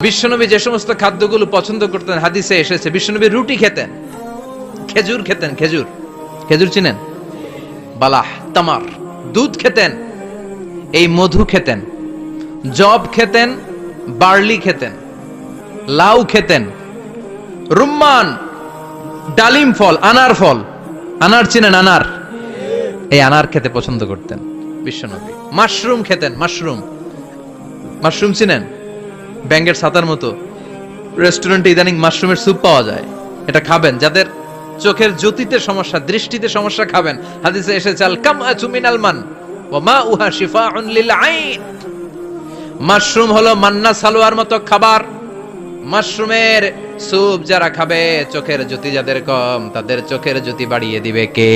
বিশ্বনবী যে সমস্ত খাদ্যগুলো পছন্দ করতেন হাদিসে এসেছে। বিশ্বনবী রুটি খেতেন, খেজুর খেতেন, খেজুর খেজুর চিনেন, বালাহ, তামার, দুধ খেতেন, এই মধু খেতেন, জব খেতেন, বার্লি খেতেন, লাউ খেতেন, রুম্মান, ডালিম ফল, আনার ফল, আনার চিনেন, আনার, এই আনার খেতে পছন্দ করতেন বিশ্বনবী। মাশরুম খেতেন, মাশরুম, মাশরুম চিনেন, ব্যাঙ্গের ছাতার মতো। রেস্টুরেন্টে ইদানিং মাশরুমের স্যুপ পাওয়া যায়, এটা খাবেন। যাদের চোখের জ্যোতিতে সমস্যা, দৃষ্টিতে সমস্যা, খাবেন। হাদিসে এসেছে আল কামআতু মিনাল মান ওয়া মাউহা শিফাউন লিল আইন। মাশরুম হলো মান্না সালোয়ার মতো খাবার। মাশরুমের স্যুপ যারা খাবে, চোখের জ্যোতি যাদের কম, তাদের চোখের জ্যোতি বাড়িয়ে দিবে কে?